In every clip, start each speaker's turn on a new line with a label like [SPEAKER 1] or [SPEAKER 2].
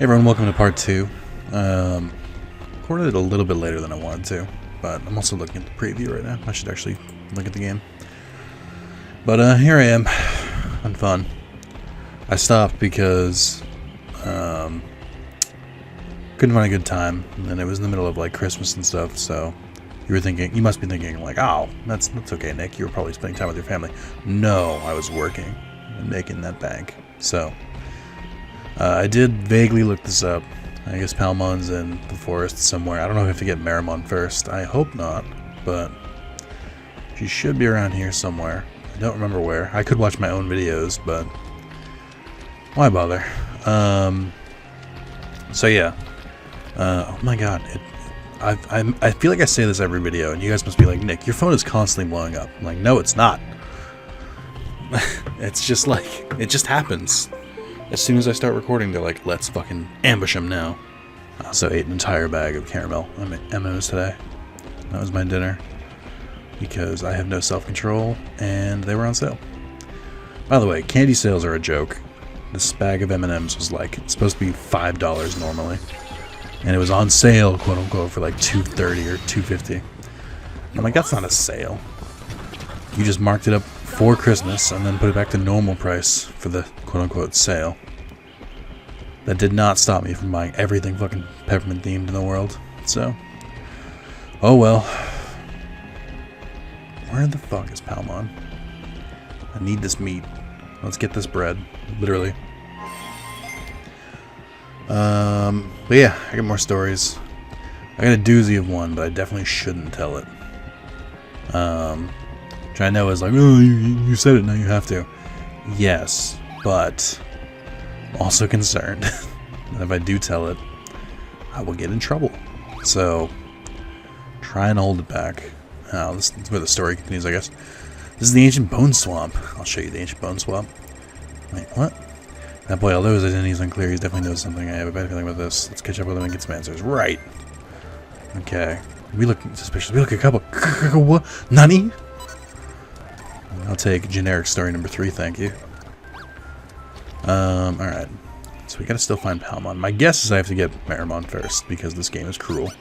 [SPEAKER 1] Hey everyone, welcome to part 2. Recorded it a little bit later than I wanted to, but I'm also looking at the preview right now. I should actually look at the game. But here I am, on fun. I stopped because couldn't find a good time, and it was in the middle of like Christmas and stuff. So you must be thinking like, oh, that's okay, Nick. You were probably spending time with your family. No, I was working and making that bank. So. I did vaguely look this up. I guess Palmon's in the forest somewhere. I don't know if I have to get Marimon first. I hope not, but she should be around here somewhere. I don't remember where. I could watch my own videos, but why bother? So yeah. Oh my god. I feel like I say this every video, and you guys must be like, Nick, your phone is constantly blowing up. I'm like, no, it's not. It's just like, it just happens. As soon as I start recording, they're like, let's fucking ambush him now. I also ate an entire bag of caramel M&Ms today. That was my dinner. Because I have no self-control, and they were on sale. By the way, candy sales are a joke. This bag of M&Ms was like, it's supposed to be $5 normally. And it was on sale, quote unquote, for like $2.30 or $2.50. I'm like, that's not a sale. You just marked it up for Christmas and then put it back to normal price for the quote-unquote sale. That did not stop me from buying everything fucking peppermint themed in the world. So, oh well. Where the fuck is Palmon? I need this meat. Let's get this bread. Literally. But yeah, I got more stories. I got a doozy of one, but I definitely shouldn't tell it. Which I know is like, oh, you said it, now you have to. Yes, but I'm also concerned that if I do tell it, I will get in trouble. So, try and hold it back. Oh, this is where the story continues, I guess. This is the ancient bone swamp. I'll show you the ancient bone swamp. Wait, what? That boy, although his identity is unclear, he definitely knows something. I have a bad feeling about this. Let's catch up with him and get some answers. Right. Okay. We look suspicious. We look a couple. What? Nani? I'll take generic story number 3, thank you. Alright. So we gotta still find Palmon. My guess is I have to get Marimon first, because this game is cruel.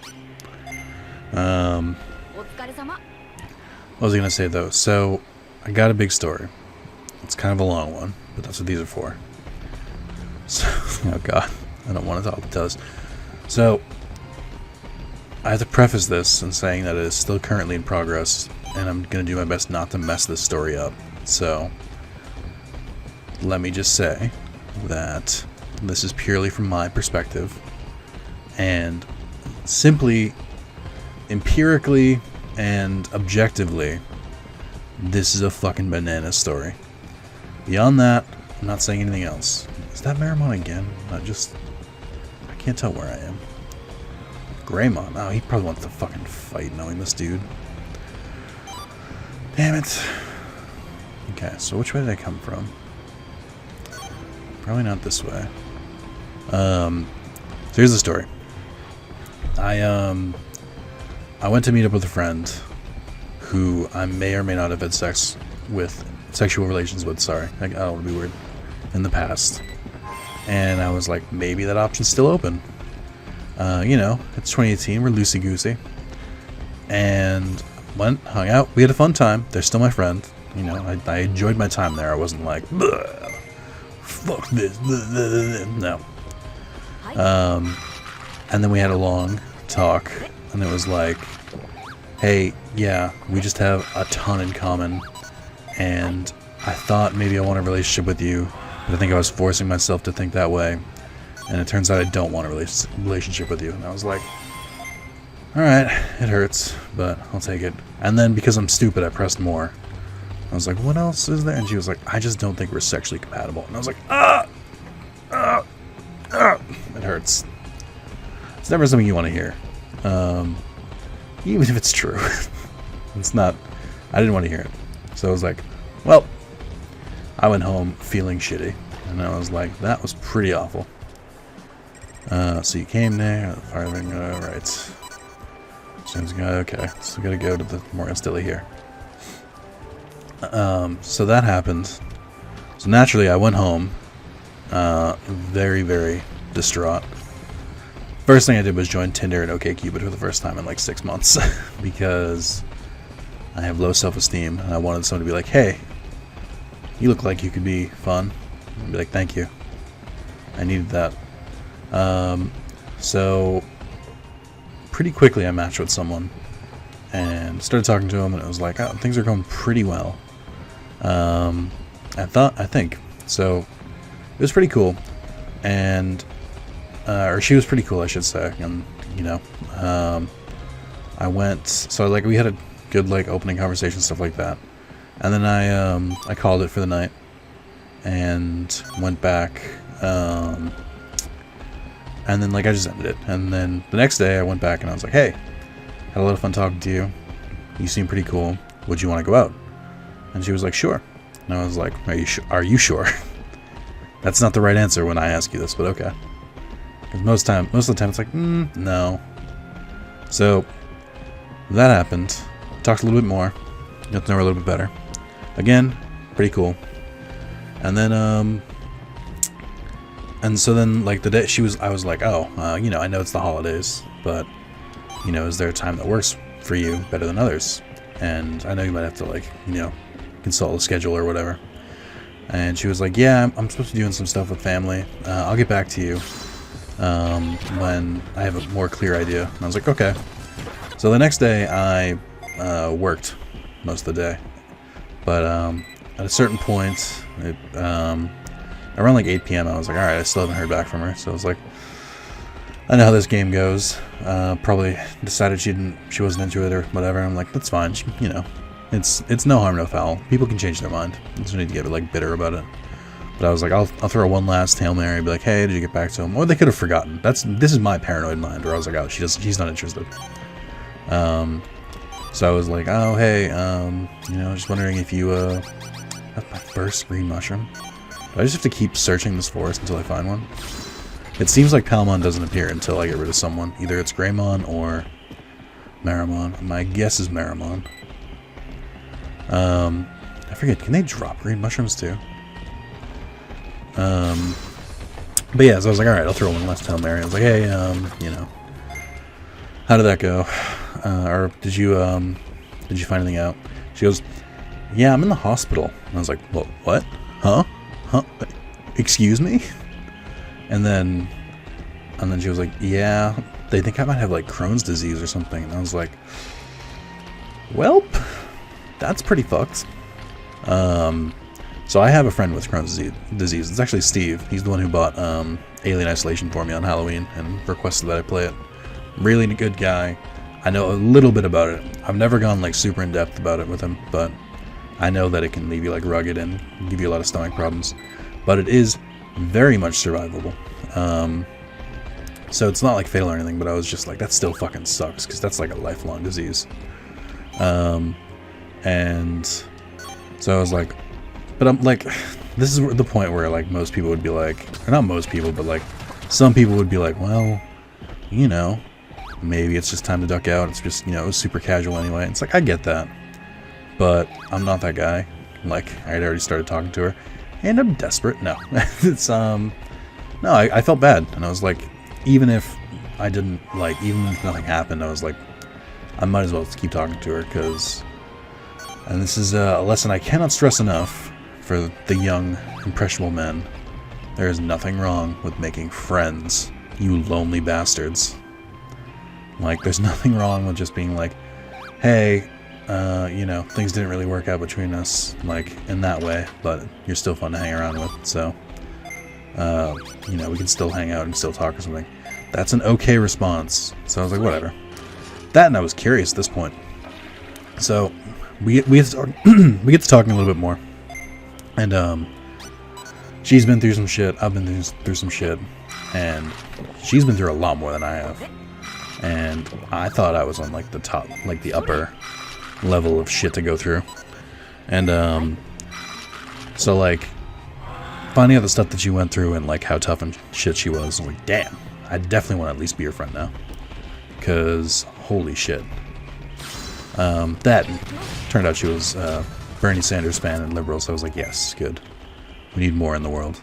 [SPEAKER 1] What was I gonna say though? So, I got a big story. It's kind of a long one, but that's what these are for. So, oh god. I don't want to tell this. So, I have to preface this in saying that it is still currently in progress, and I'm going to do my best not to mess this story up. So, let me just say that this is purely from my perspective, and simply, empirically, and objectively, this is a fucking banana story. Beyond that, I'm not saying anything else. Is that Marimon again? I can't tell where I am. Greymon. Oh, he probably wants to fucking fight knowing this dude. Damn it. Okay, so which way did I come from? Probably not this way. So here's the story. I went to meet up with a friend who I may or may not have had sexual relations with, sorry. I don't want to be weird. In the past. And I was like, maybe that option's still open. You know, it's 2018, we're loosey-goosey. And went, hung out, we had a fun time. They're still my friend. You know, I enjoyed my time there. I wasn't like, fuck this, no. And then we had a long talk, and it was like, hey, yeah, we just have a ton in common, and I thought maybe I want a relationship with you, but I think I was forcing myself to think that way. And it turns out I don't want a relationship with you. And I was like, alright, it hurts, but I'll take it. And then because I'm stupid, I pressed more. I was like, what else is there? And she was like, I just don't think we're sexually compatible. And I was like, it hurts. It's never something you want to hear. Even if it's true. It's not, I didn't want to hear it. So I was like, well, I went home feeling shitty. And I was like, that was pretty awful. So you came there, firing, right. Sounds good, okay. So we gotta go to the Morgan Stilly here. So that happened. So naturally I went home, very, very distraught. First thing I did was join Tinder and OkCupid for the first time in like 6 months because I have low self-esteem and I wanted someone to be like, hey, you look like you could be fun. I'd be like, thank you. I needed that. So pretty quickly I matched with someone and started talking to him, and it was like, oh, things are going pretty well. I think. So it was pretty cool. And or she was pretty cool, I should say. And you know, I went, so like we had a good like opening conversation, stuff like that. And then I called it for the night and went back, and then like I just ended it. And then the next day I went back and I was like, hey, had a lot of fun talking to you. You seem pretty cool. Would you want to go out? And she was like, sure. And I was like, are you sure? That's not the right answer when I ask you this, but okay. Because most of the time it's like, no. So that happened. Talked a little bit more. Got to know her a little bit better. Again, pretty cool. And then and so then like the day I was like, oh, you know, I know it's the holidays, but you know, is there a time that works for you better than others? And I know you might have to like, you know, consult a schedule or whatever. And she was like, yeah, I'm supposed to be doing some stuff with family. I'll get back to you when I have a more clear idea. And I was like, okay. So the next day I worked most of the day. But at a certain point, around like 8 p.m., I was like, alright, I still haven't heard back from her. So I was like, I know how this game goes. Probably decided she wasn't into it or whatever. I'm like, that's fine. You know, it's no harm, no foul. People can change their mind. There's no need to get like bitter about it. But I was like, I'll throw one last Hail Mary, be like, hey, did you get back to him? Or they could have forgotten. This is my paranoid mind, where I was like, oh, she's not interested. So I was like, oh, hey, you know, just wondering if you that's my first green mushroom. Do I just have to keep searching this forest until I find one? It seems like Palmon doesn't appear until I get rid of someone. Either it's Greymon or Maramon. My guess is Maramon. I forget, can they drop green mushrooms too? But yeah, so I was like, alright, I'll throw one last Hail Mary. I was like, hey, you know, how did that go? Or did you find anything out? She goes, yeah, I'm in the hospital. And I was like, what? Huh? Excuse me? And then she was like, yeah, they think I might have like Crohn's disease or something. And I was like, welp, that's pretty fucked. So I have a friend with Crohn's disease. It's actually Steve. He's the one who bought Alien Isolation for me on Halloween and requested that I play it. Really good guy. I know a little bit about it. I've never gone like super in depth about it with him, but I know that it can leave you like rugged and give you a lot of stomach problems. But it is very much survivable. So it's not like fatal or anything, but I was just like, that still fucking sucks, because that's like a lifelong disease. And so I was like, but I'm like, this is the point where like most people would be like, or not most people, but like some people would be like, well, you know, maybe it's just time to duck out. It's just, you know, it was super casual anyway. It's like, I get that, but I'm not that guy. Like, I had already started talking to her, and I'm desperate. No, it's no, I felt bad, and I was like, even if I didn't like, even if nothing happened, I was like, I might as well keep talking to her, because, and this is a lesson I cannot stress enough for the young, impressionable men. There is nothing wrong with making friends, you lonely bastards. Like, there's nothing wrong with just being like, hey, you know, things didn't really work out between us, like, in that way, but you're still fun to hang around with, so, you know, we can still hang out and still talk or something. That's an okay response. So I was like, whatever. That, and I was curious at this point. So, we get to talk, we get to talking a little bit more. And, she's been through some shit, I've been through some shit, and she's been through a lot more than I have. And I thought I was on, like, the top, like, the upper level of shit to go through. And, so, like, finding out the stuff that she went through and, like, how tough and shit she was, I'm like, damn, I definitely want to at least be your friend now. Because, holy shit. That turned out she was, Bernie Sanders fan and liberal, so I was like, yes, good. We need more in the world.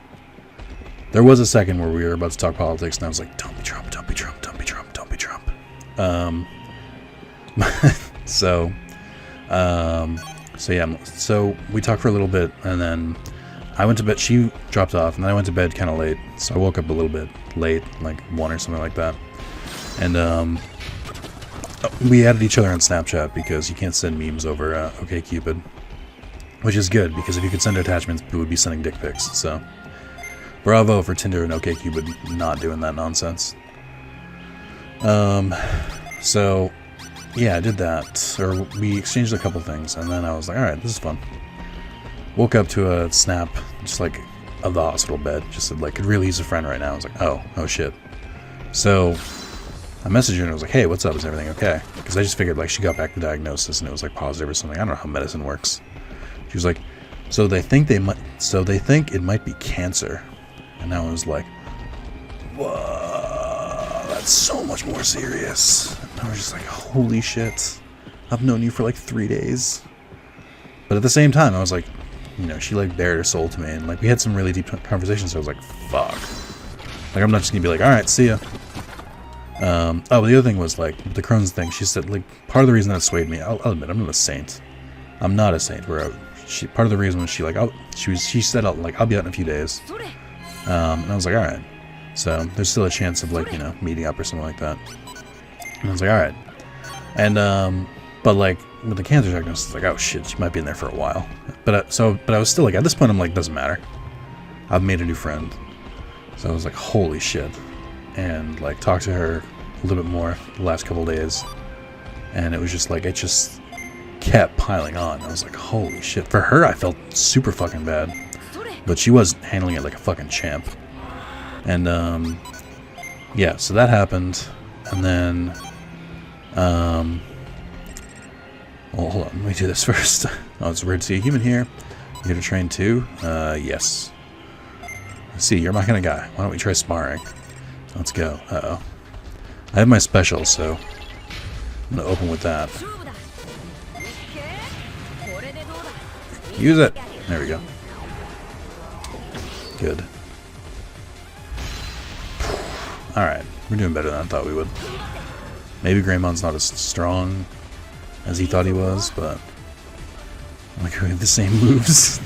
[SPEAKER 1] There was a second where we were about to talk politics, and I was like, "Don't be Trump, don't be Trump, don't be Trump, don't be Trump." So yeah. So we talked for a little bit, and then I went to bed. She dropped off, and then I went to bed kind of late. So I woke up a little bit late, like 1 or something like that. And we added each other on Snapchat because you can't send memes over OkCupid, which is good because if you could send attachments, we would be sending dick pics. So bravo for Tinder and OkCupid not doing that nonsense. So yeah, I did that, or we exchanged a couple things, and then I was like, all right, this is fun. Woke up to a snap, just like of the hospital bed, just said like, could really use a friend right now. I was like, oh shit. So I messaged her and I was like, hey, what's up? Is everything okay? Because I just figured like she got back the diagnosis and it was like positive or something. I don't know how medicine works. She was like, so they think it might be cancer. And I was like, whoa, that's so much more serious. And I was just like, holy shit. I've known you for like 3 days. But at the same time, I was like, you know, she like bared her soul to me, and like we had some really deep conversations. So I was like, fuck. Like I'm not just gonna be like, all right, see ya. Oh, but the other thing was like the Crohn's thing. She said like part of the reason that swayed me. I'll admit I'm not a saint. I'm not a saint. Part of the reason was she said I'll be out in a few days. And I was like, all right. So there's still a chance of like, you know, meeting up or something like that. And I was like, all right. And but like with the cancer diagnosis, it's like, oh shit, she might be in there for a while. But I was still like, at this point, I'm like, doesn't matter. I've made a new friend. So I was like, holy shit. And like talked to her a little bit more the last couple of days, and it was just like, it just kept piling on. I was like, holy shit. For her, I felt super fucking bad, but she was handling it like a fucking champ. And yeah, so that happened. And then well, hold on, let me do this first. Oh, it's weird to see a human here. You here to train too? Yes. Let's see, you're my kind of guy. Why don't we try sparring? Let's go. Uh-oh. I have my special, so I'm going to open with that. Use it! There we go. Good. Alright, we're doing better than I thought we would. Maybe Greymon's not as strong as he thought he was, but like we have the same moves.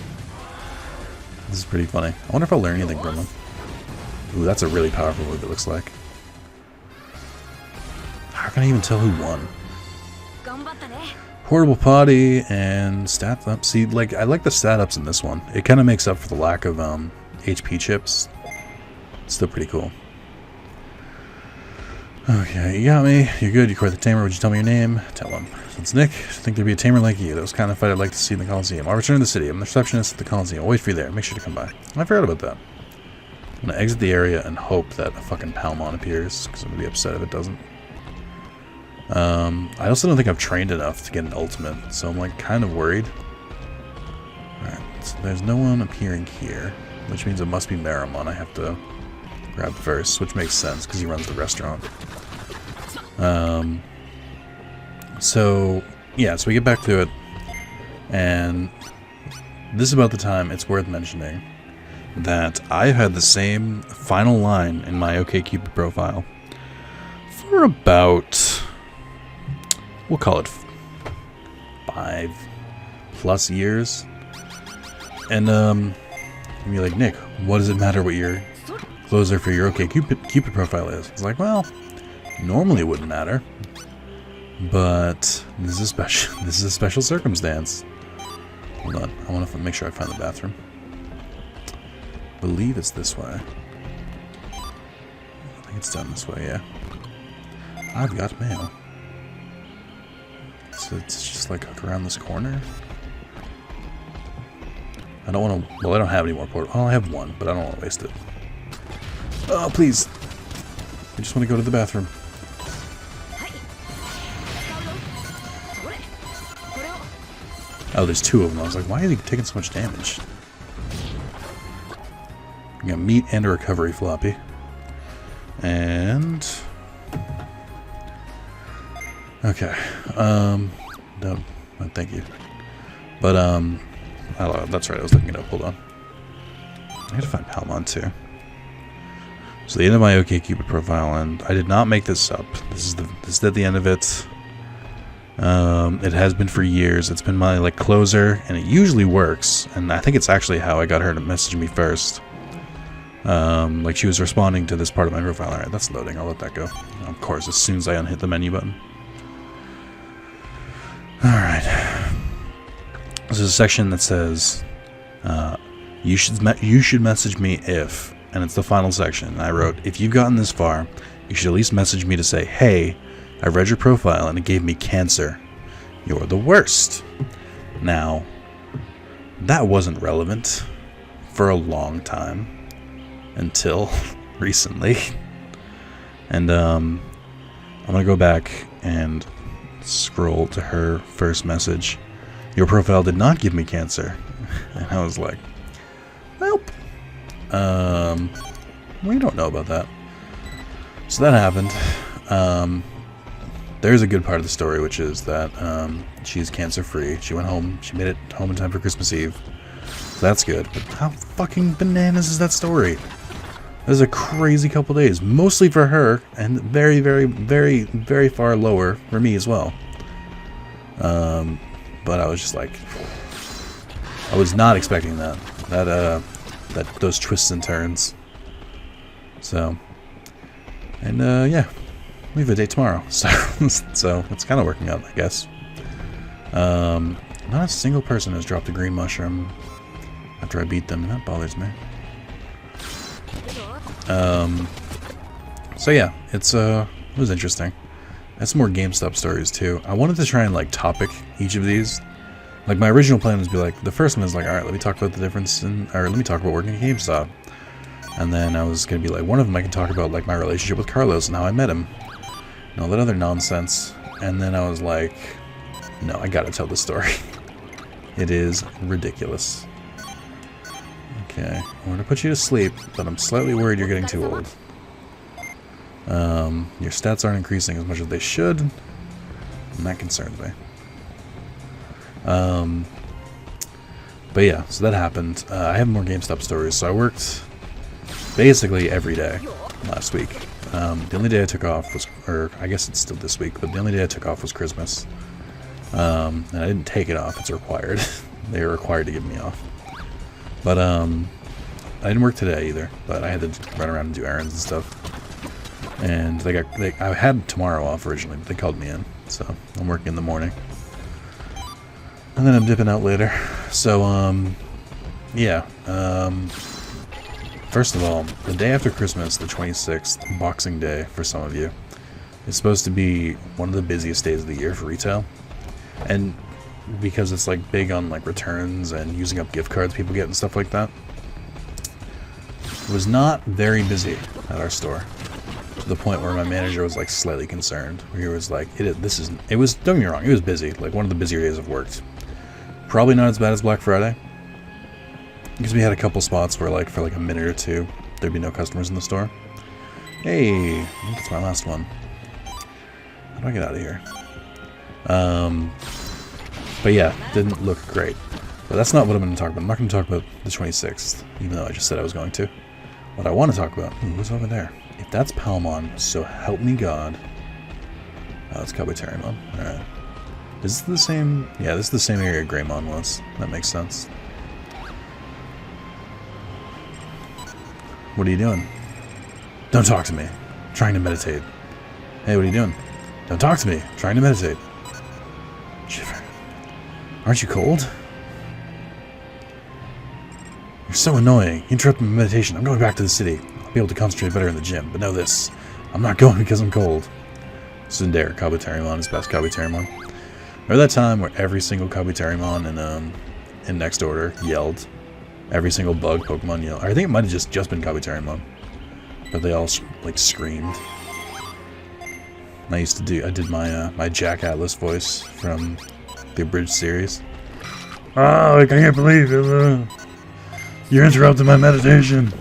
[SPEAKER 1] This is pretty funny. I wonder if I'll learn anything from him. Ooh, that's a really powerful move, it looks like. How can I even tell who won? Portable potty and stat up. See, like, I like the stat ups in this one. It kind of makes up for the lack of HP chips. It's still pretty cool. Okay, you got me. You're good. You caught the tamer. Would you tell me your name? Tell him. It's Nick. I think there'd be a tamer like you. That was kind of fight I'd like to see in the Coliseum. I'll return to the city. I'm the receptionist at the Coliseum. I'll wait for you there. Make sure to come by. I forgot about that. I'm gonna exit the area and hope that a fucking Palmon appears, because I'm gonna be upset if it doesn't. I also don't think I've trained enough to get an ultimate, so I'm like kind of worried. Alright, so there's no one appearing here, which means it must be Maramon I have to grab first, which makes sense because he runs the restaurant. So yeah, so we get back to it, and this is about the time it's worth mentioning that I've had the same final line in my OkCupid profile for about, we'll call it 5+ years. And you'd be like, Nick, what does it matter what your closer for your OkCupid profile is? It's like, well, normally it wouldn't matter, but this is a special circumstance. Hold on, I want to make sure I find the bathroom. I believe it's this way. I think it's down this way, yeah. I've got mail. So it's just like hook around this corner. I don't want to, well, I don't have any more portals. Oh, I have one, but I don't want to waste it. Oh, please. I just want to go to the bathroom. Oh, there's 2 of them. I was like, why is he taking so much damage? We got meat and a recovery floppy. And okay. No, thank you. But that's right, I was looking it up. Hold on. I gotta find Palmon too. So the end of my OkCupid profile, and I did not make this up. This is at the end of it. It has been for years. It's been my like closer, and it usually works. And I think it's actually how I got her to message me first. Like she was responding to this part of my profile. Alright, that's loading. I'll let that go. Of course, as soon as I unhit the menu button. Alright. This is a section that says, you should message me if, and it's the final section. And I wrote, if you've gotten this far, you should at least message me to say, hey, I read your profile and it gave me cancer. You're the worst. Now, that wasn't relevant for a long time. Until recently. And I'm gonna go back and scroll to her first message. Your profile did not give me cancer. And I was like, nope. We don't know about that. So that happened. There's a good part of the story, which is that she's cancer free. She went home. She made it home in time for Christmas Eve. So that's good. But how fucking bananas is that story? This is a crazy couple days, mostly for her, and very, very, very, very far lower for me as well. But I was just like, I was not expecting that those twists and turns. So, and yeah, we have a date tomorrow, so it's kind of working out, I guess. Not a single person has dropped a green mushroom after I beat them, and that bothers me. So yeah, it was interesting. I had some more GameStop stories too. I wanted to try and like topic each of these. Like my original plan was to be like, the first one is like, alright, let me talk about the difference or let me talk about working at GameStop. And then I was gonna be like, one of them I can talk about like my relationship with Carlos and how I met him. And all that other nonsense. And then I was like, no, I gotta tell the story. It is ridiculous. Okay, I'm gonna put you to sleep, but I'm slightly worried you're getting too old. Your stats aren't increasing as much as they should, and that concerns me. But yeah, so that happened. I have more GameStop stories, so I worked basically every day last week. The only day I took off was, or I guess it's still this week, but the only day I took off was Christmas. And I didn't take it off, it's required. They were required to give me off. But, I didn't work today either, but I had to run around and do errands and stuff. And I had tomorrow off originally, but they called me in, so I'm working in the morning. And then I'm dipping out later. So, yeah. First of all, the day after Christmas, the 26th, Boxing Day for some of you, is supposed to be one of the busiest days of the year for retail. And because it's like big on like returns and using up gift cards people get and stuff like that. It was not very busy at our store, to the point where my manager was like slightly concerned. He was like, it was, don't get me wrong, it was busy, like one of the busier days I've worked. Probably not as bad as Black Friday, because we had a couple spots where like for like a minute or two there'd be no customers in the store. Hey, I think it's my last one. How do I get out of here? But yeah, didn't look great. But that's not what I'm going to talk about. I'm not going to talk about the 26th, even though I just said I was going to. What I want to talk about... Ooh, what's over there? If that's Palmon, so help me God. Oh, it's Cowboy Terrymon. Alright. Is this the same... Yeah, this is the same area Greymon was. That makes sense. What are you doing? Don't talk to me. I'm trying to meditate. Hey, what are you doing? Don't talk to me. I'm trying to meditate. Shiver. Aren't you cold? You're so annoying. You interrupted my meditation. I'm going back to the city. I'll be able to concentrate better in the gym. But know this. I'm not going because I'm cold. Sundare, Kabuterimon is best Kabuterimon. Remember that time where every single Kabuterimon in Next Order yelled? Every single bug Pokemon yelled. I think it might have just been Kabuterimon. But they all like screamed. I did my Jack Atlas voice from the abridged series. Oh, I can't believe it. You're interrupting my meditation.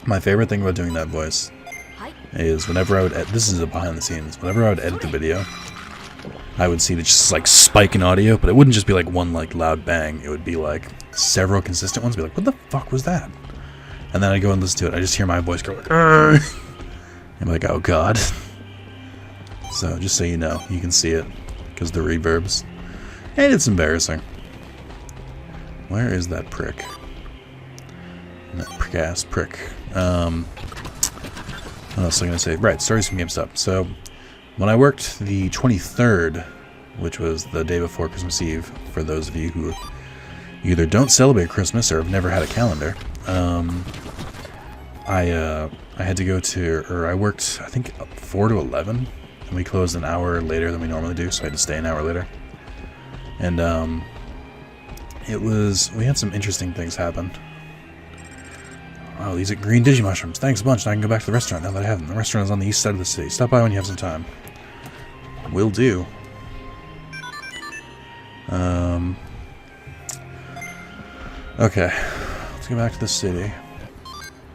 [SPEAKER 1] My favorite thing about doing that voice is whenever I would this is a behind the scenes, whenever I would edit the video, I would see the just like spike in audio, but it wouldn't just be like one like loud bang, it would be like several consistent ones, be like, what the fuck was that? And then I go and listen to it. I just hear my voice go like, "Argh!" I'm like, oh god. So just so you know, you can see it because the reverbs. And it's embarrassing. Where is that prick? That prick-ass prick. What else was I going to say? Right, stories from GameStop. So, when I worked the 23rd, which was the day before Christmas Eve, for those of you who either don't celebrate Christmas or have never had a calendar, I had to go to, or I worked, I think, 4 to 11, and we closed an hour later than we normally do, so I had to stay an hour later. And, we had some interesting things happen. Wow, these are green Digimushrooms. Thanks a bunch. Now I can go back to the restaurant now that I have them. The restaurant is on the east side of the city. Stop by when you have some time. Will do. Okay. Let's go back to the city.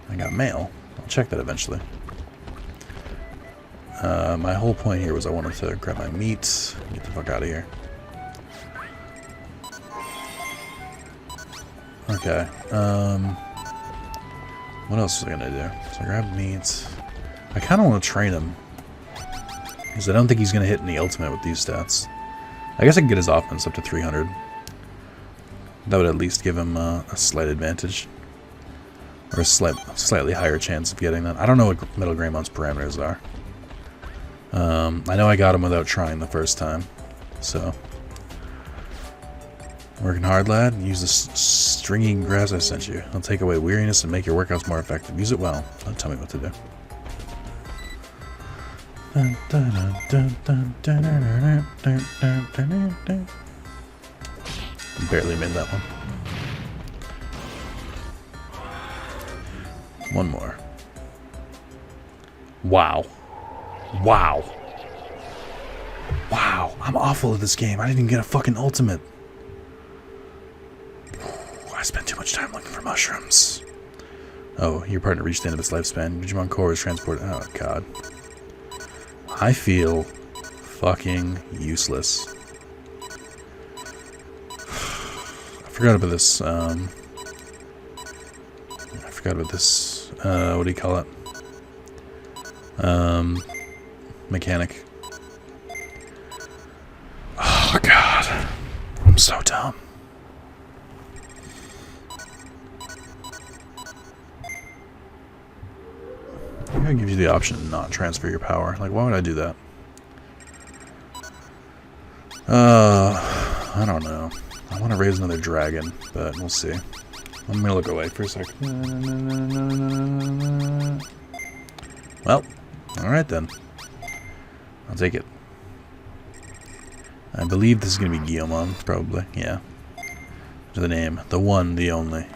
[SPEAKER 1] I got mail. I'll check that eventually. My whole point here was I wanted to grab my meat and get the fuck out of here. Okay. What else was I gonna do? So I grabbed meat. I kind of want to train him, because I don't think he's gonna hit any ultimate with these stats. I guess I can get his offense up to 300. That would at least give him a slight advantage, or a slightly higher chance of getting that. I don't know what Metal Greymon's parameters are. I know I got him without trying the first time, so. Working hard, lad. Use the stringy grass I sent you. It'll take away weariness and make your workouts more effective. Use it well. Don't tell me what to do. Barely made that one. One more. Wow. Wow. Wow. I'm awful at this game. I didn't even get a fucking ultimate. I spent too much time looking for mushrooms. Oh, your partner reached the end of its lifespan. Digimon core is transported. Oh, God. I feel fucking useless. I forgot about this. What do you call it? Mechanic. Oh, God. I'm so dumb. I'm gonna give you the option to not transfer your power. Like, why would I do that? I don't know. I want to raise another dragon, but we'll see. I'm gonna look away for a sec. Well, alright then. I'll take it. I believe this is gonna be Guillemon, probably. Yeah. To the name. The one, the only.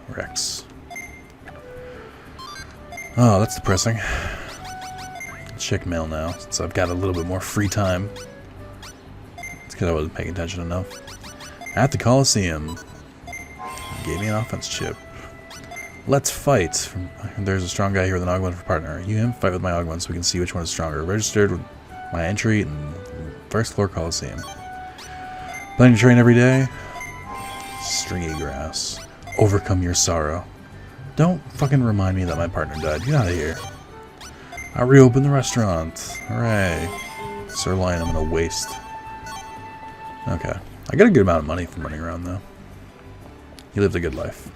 [SPEAKER 1] Rex. Oh, that's depressing. Let's check mail now, since I've got a little bit more free time. It's because I wasn't paying attention enough. At the Coliseum. Gave me an offense chip. Let's fight. There's a strong guy here with an Augment for partner. You and him fight with my Augment so we can see which one is stronger. Registered with my entry in first floor Coliseum. Planning to train every day? Stringy grass. Overcome your sorrow. Don't fucking remind me that my partner died. Get out of here. I reopened the restaurant. Hooray. Sirloin I'm gonna waste. Okay. I got a good amount of money from running around though. He lived a good life.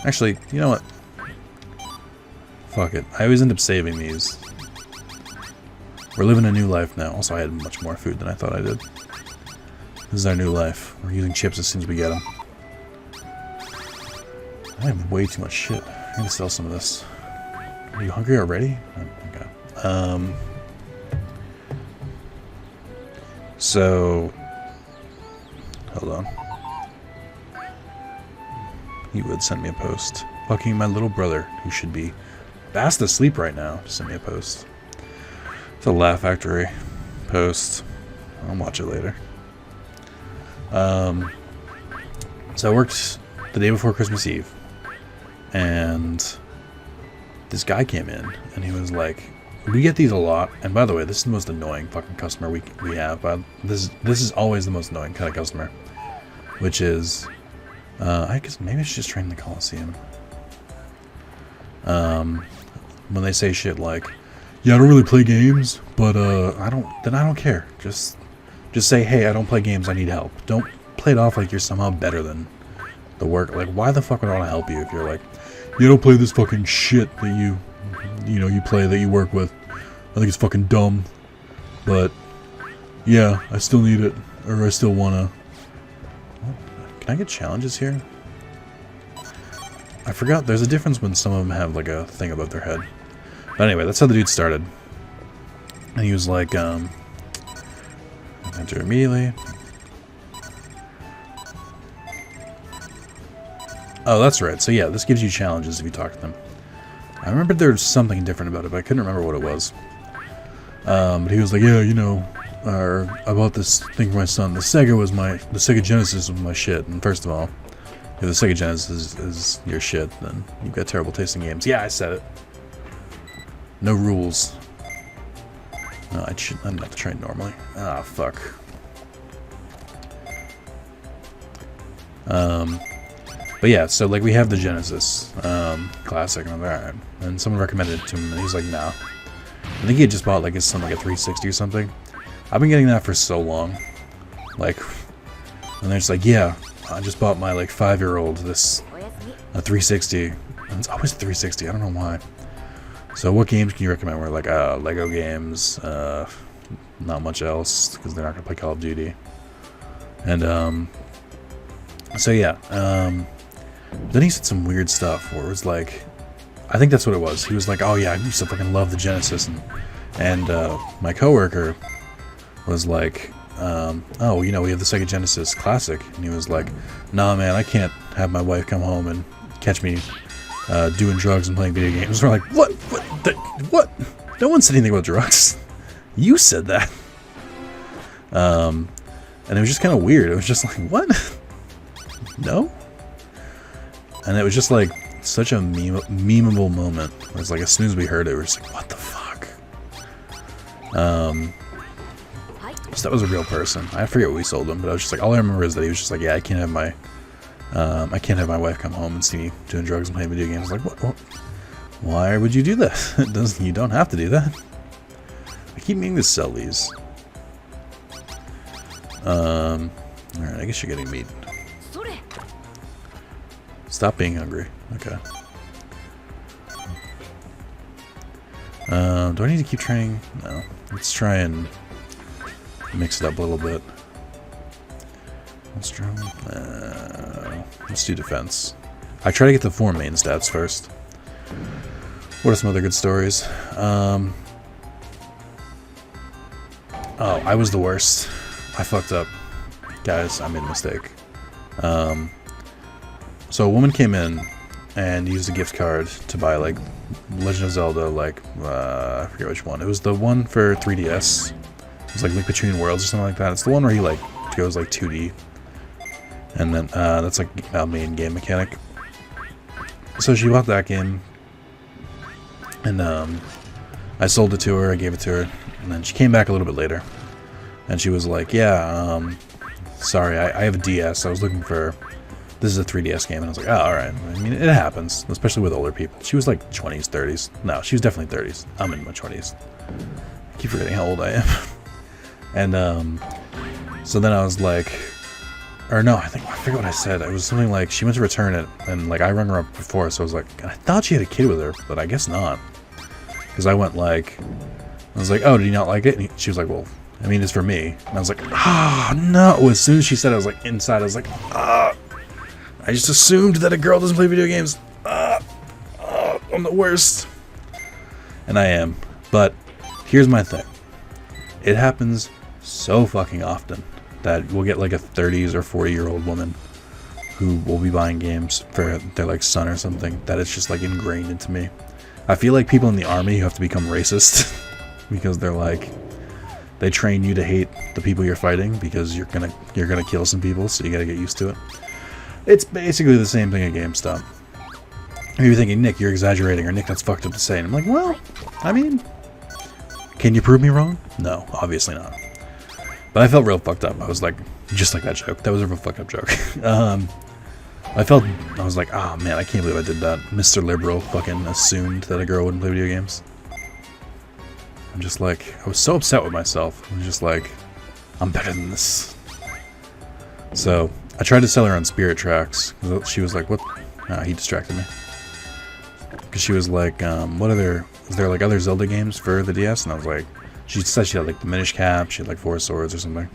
[SPEAKER 1] Actually, you know what? Fuck it. I always end up saving these. We're living a new life now. Also, I had much more food than I thought I did. This is our new life. We're using chips as soon as we get them. I have way too much shit. I'm gonna sell some of this. Are you hungry already? Okay. So, hold on. He would send me a post. Fucking my little brother, who should be fast asleep right now, to send me a post. It's a Laugh Factory post. I'll watch it later. So I worked the day before Christmas Eve. And this guy came in, and he was like, we get these a lot, and by the way, this is the most annoying fucking customer we have, but this is always the most annoying kind of customer, which is, I guess maybe I should just train in the Coliseum. When they say shit like, yeah, I don't really play games, but I don't care. Just say, hey, I don't play games, I need help. Don't play it off like you're somehow better than the work. Like, why the fuck would I want to help you if you're like, you don't play this fucking shit that you play, that you work with. I think it's fucking dumb. But, yeah, I still need it. Or I still wanna... Can I get challenges here? I forgot, there's a difference when some of them have, like, a thing above their head. But anyway, that's how the dude started. And he was like, enter immediately. Oh, that's right. So yeah, this gives you challenges if you talk to them. I remember there was something different about it, but I couldn't remember what it was. But he was like, yeah, you know, I bought this thing for my son. The Sega Genesis was my shit. And first of all, if the Sega Genesis is your shit, then you've got terrible tasting games. Yeah, I said it. No rules. No, I didn't have to train normally. Ah, fuck. But yeah, so like we have the Genesis Classic, and I'm like, alright. And someone recommended it to him, and he's like, nah. I think he had just bought like something like a 360 or something. I've been getting that for so long. Like, and they're just like, yeah, I just bought my like 5-year-old this a 360. And it's always a 360. I don't know why. So what games can you recommend? We're like, Lego games, not much else, because they're not going to play Call of Duty. And, so yeah, then he said some weird stuff where it was like, I think that's what it was. He was like, oh yeah, I used to fucking love the Genesis. And my coworker was like, oh, you know, we have the Sega Genesis Classic. And he was like, nah, man, I can't have my wife come home and catch me doing drugs and playing video games. We're like, what? What? No one said anything about drugs. You said that. And it was just kind of weird. It was just like, what? No? And it was just like such a memeable moment. It was like as soon as we heard it, we were just like, what the fuck? So that was a real person. I forget what we sold him, but I was just like, all I remember is that he was just like, yeah, I can't have my wife come home and see me doing drugs and playing video games. Like, what? Why would you do that? You don't have to do that. I keep meaning to sell these. Alright, I guess you're getting meat. Stop being hungry. Okay. Do I need to keep training? No. Let's try and mix it up a little bit. Let's do defense. I try to get the 4 main stats first. What are some other good stories? Oh, I was the worst. I fucked up. Guys, I made a mistake. So a woman came in and used a gift card to buy, like, Legend of Zelda, like, I forget which one. It was the one for 3DS. It was like Link Between Worlds or something like that. It's the one where he, like, goes, like, 2D. And then, that's, like, a main game mechanic. So she bought that game. And, I sold it to her, I gave it to her. And then she came back a little bit later. And she was like, yeah, sorry, I have a DS. I was looking for... This is a 3DS game. And I was like, oh, alright. I mean, it happens. Especially with older people. She was like 20s, 30s. No, she was definitely 30s. I'm in my 20s. I keep forgetting how old I am. And, so then I was like... Or no, I forget what I said. It was something like, she went to return it. And, like, I rung her up before. So I was like... I thought she had a kid with her. But I guess not. Because I went like... I was like, oh, did you not like it? And she was like, well... I mean, it's for me. And I was like, ah, no. As soon as she said it, I was like, inside, I was like, ah. I just assumed that a girl doesn't play video games. I'm the worst. And I am. But here's my thing. It happens so fucking often that we'll get like a 30s or 40-year-old woman who will be buying games for their like son or something, that it's just like ingrained into me. I feel like people in the army who have to become racist because they're like... They train you to hate the people you're fighting because you're gonna kill some people, so you gotta get used to it. It's basically the same thing at GameStop. Maybe you're thinking, Nick, you're exaggerating, or Nick, that's fucked up to say. And I'm like, well, I mean, can you prove me wrong? No, obviously not. But I felt real fucked up. I was like, just like that joke. That was a real fucked up joke. I was like, oh man, I can't believe I did that. Mr. Liberal fucking assumed that a girl wouldn't play video games. I'm just like, I was so upset with myself. I was just like, I'm better than this. So, I tried to sell her on Spirit Tracks. She was like, what? He distracted me. Because she was like, is there like other Zelda games for the DS? And I was like, she said she had like the Minish Cap, she had like 4 swords or something.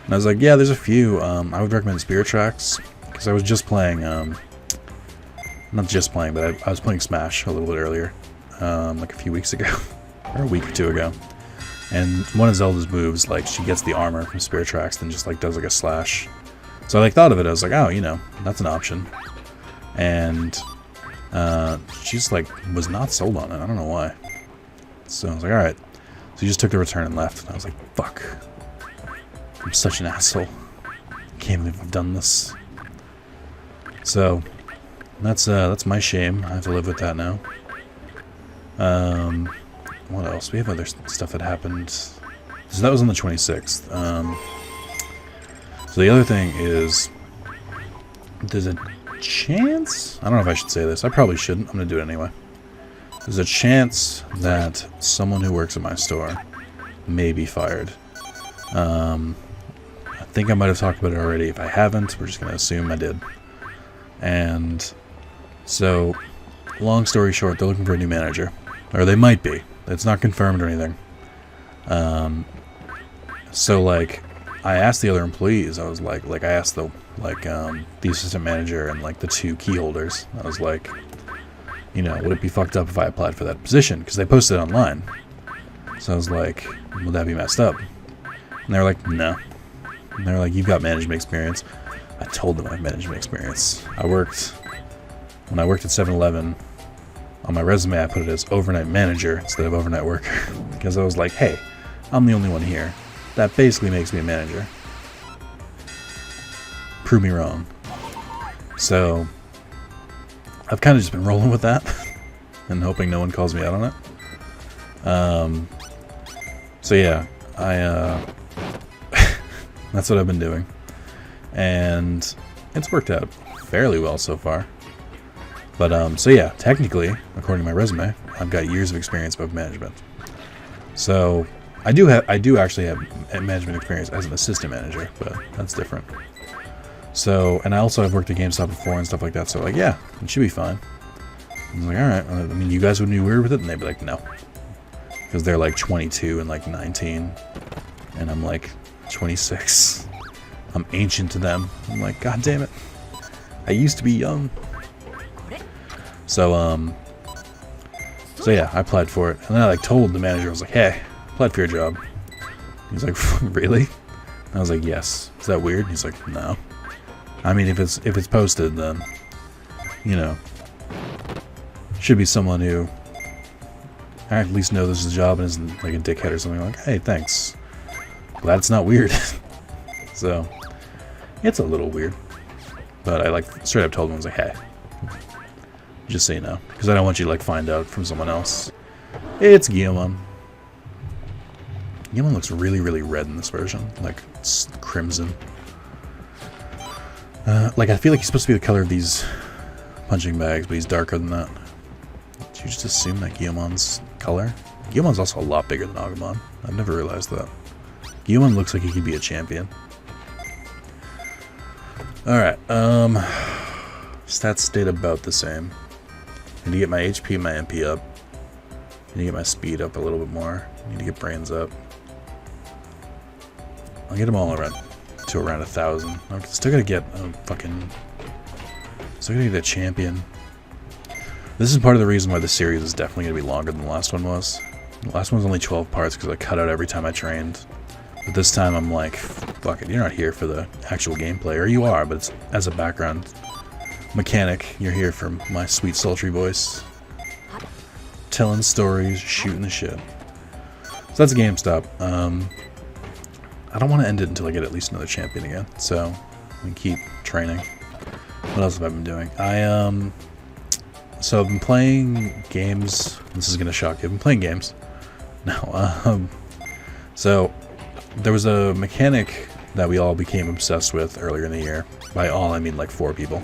[SPEAKER 1] And I was like, yeah, there's a few. I would recommend Spirit Tracks. Because I was just playing, not just playing, but I was playing Smash a little bit earlier. Like a few weeks ago. Or a week or two ago. And one of Zelda's moves, like, she gets the armor from Spirit Tracks, then just like does like a slash. So I like thought of it, I was like, oh, you know, that's an option. And she just like was not sold on it. I don't know why. So I was like, alright. So he just took the return and left. And I was like, fuck. I'm such an asshole. I can't believe I've done this. So that's my shame. I have to live with that now. What else? We have other stuff that happened. So that was on the 26th. So the other thing is, there's a chance? I don't know if I should say this. I probably shouldn't. I'm going to do it anyway. There's a chance that someone who works at my store may be fired. I think I might have talked about it already. If I haven't, we're just going to assume I did. And so, long story short, they're looking for a new manager. Or they might be. It's not confirmed or anything. So, like, I asked the other employees, I was like I asked the assistant manager and, like, the 2 key holders. I was like, you know, would it be fucked up if I applied for that position? Because they posted it online. So I was like, would that be messed up? And they were like, no. And they were like, you've got management experience. I told them I have management experience. When I worked at 7-Eleven, on my resume I put it as overnight manager instead of overnight worker. Because I was like, hey, I'm the only one here. That basically makes me a manager. Prove me wrong. So, I've kind of just been rolling with that. And hoping no one calls me out on it. So yeah, that's what I've been doing. And it's worked out fairly well so far. But, so yeah, technically, according to my resume, I've got years of experience above management. So, I do actually have management experience as an assistant manager, but that's different. So, and I also have worked at GameStop before and stuff like that, so like, yeah, it should be fine. I was like, alright, I mean, you guys wouldn't be weird with it? And they'd be like, no. Because they're like 22 and like 19, and I'm like 26. I'm ancient to them. I'm like, god damn it. I used to be young. So yeah, I applied for it. And then I like told the manager, I was like, hey, I applied for your job. He's like, really? And I was like, yes. Is that weird? He's like, no. I mean, if it's posted, then, you know, should be someone who I at least know this is a job and isn't like a dickhead or something. Like, hey, thanks. Glad it's not weird. So, it's a little weird. But I like straight up told him, I was like, hey, just so you know, because I don't want you to like find out from someone else. It's Digimon. Digimon looks really, really red in this version, like it's crimson. Like I feel like he's supposed to be the color of these punching bags, but he's darker than that. Did you just assume that Gigamon's color? Gigamon's also a lot bigger than Agumon. I've never realized that. Gigamon looks like he could be a champion. Alright, stats stayed about the same. I need to get my HP and my MP up. I need to get my speed up a little bit more. I need to get brains up. I'll get them all around to around 1,000. I'm still gonna get a fucking... Still gonna get a champion. This is part of the reason why the series is definitely gonna be longer than the last one was. The last one was only 12 parts because I cut out every time I trained. But this time I'm like, fuck it, you're not here for the actual gameplay. Or you are, but it's as a background mechanic. You're here for my sweet sultry voice. Telling stories, shooting the shit. So that's GameStop. I don't want to end it until I get at least another champion again. So, I can keep training. What else have I been doing? So I've been playing games. This is going to shock you. I've been playing games. No, so there was a mechanic that we all became obsessed with earlier in the year. By all, I mean like 4 people.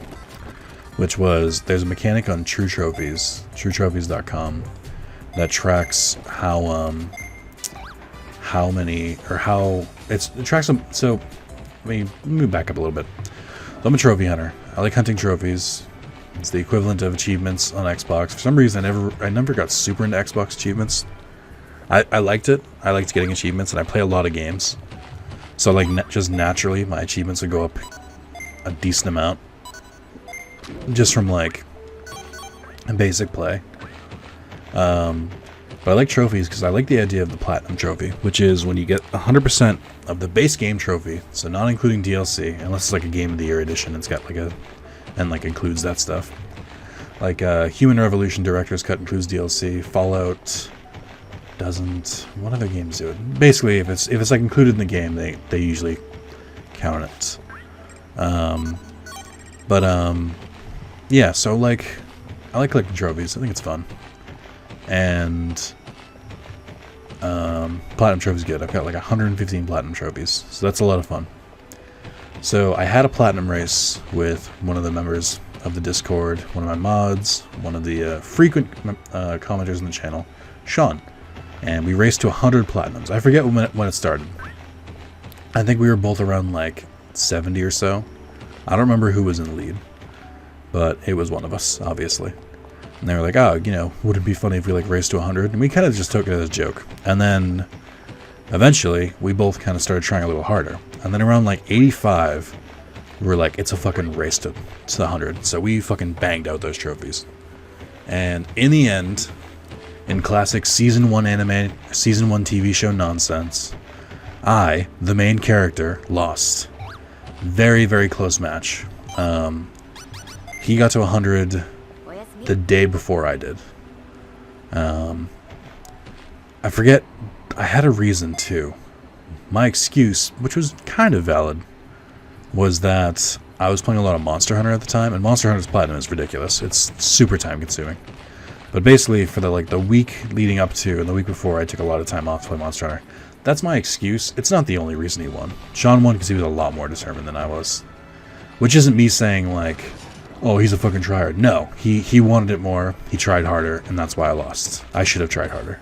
[SPEAKER 1] Which was, there's a mechanic on True Trophies, truetrophies.com, that tracks how many, or how, it tracks them, so, let me back up a little bit. I'm a trophy hunter. I like hunting trophies. It's the equivalent of achievements on Xbox. For some reason, I never got super into Xbox achievements. I liked it. I liked getting achievements, and I play a lot of games. So, like, just naturally, my achievements would go up a decent amount. Just from, like, a basic play. But I like trophies because I like the idea of the Platinum Trophy, which is when you get 100% of the base game trophy, so not including DLC, unless it's like a Game of the Year edition, it's got like a, and like includes that stuff. Like Human Revolution Director's Cut includes DLC, Fallout doesn't, what other games do it? Basically, if it's like included in the game, they usually count it. Yeah, so like, I like collecting trophies, I think it's fun. And Platinum Trophy's good. I've got like 115 Platinum Trophies, so that's a lot of fun. So I had a Platinum race with one of the members of the Discord, one of my mods, one of the frequent commenters on the channel, Sean. And we raced to 100 Platinums. I forget when it started. I think we were both around like 70 or so. I don't remember who was in the lead, but it was one of us, obviously. And they were like, oh, you know, would it be funny if we like raced to 100? And we kind of just took it as a joke. And then eventually we both kind of started trying a little harder. And then around like 85, we were like, it's a fucking race to the 100. So we fucking banged out those trophies. And in the end, in classic Season 1 anime, Season 1 TV show nonsense, I, the main character, lost. Very, very close match. He got to 100 the day before I did. I forget, I had a reason too. My excuse, which was kind of valid, was that I was playing a lot of Monster Hunter at the time, and Monster Hunter's Platinum is ridiculous. It's super time consuming. But basically, for the week leading up to, and the week before, I took a lot of time off to play Monster Hunter. That's my excuse. It's not the only reason he won. Sean won because he was a lot more determined than I was. Which isn't me saying, like, oh, he's a fucking tryhard. No, he wanted it more, he tried harder, and that's why I lost. I should have tried harder.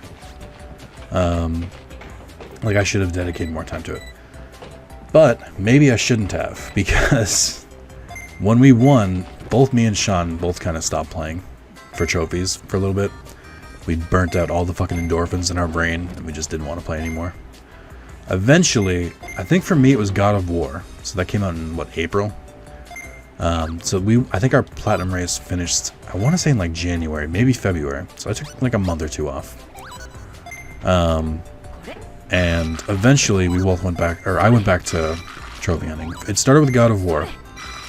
[SPEAKER 1] Like, I should have dedicated more time to it. But maybe I shouldn't have, because when we won, both me and Sean both kind of stopped playing for trophies for a little bit. We burnt out all the fucking endorphins in our brain, and we just didn't want to play anymore. Eventually, I think for me it was God of War. So that came out in, what, April? I think our Platinum race finished, I want to say in like January, maybe February. So I took like a month or 2 off. And eventually we both went back, or I went back to trophy hunting. It started with God of War.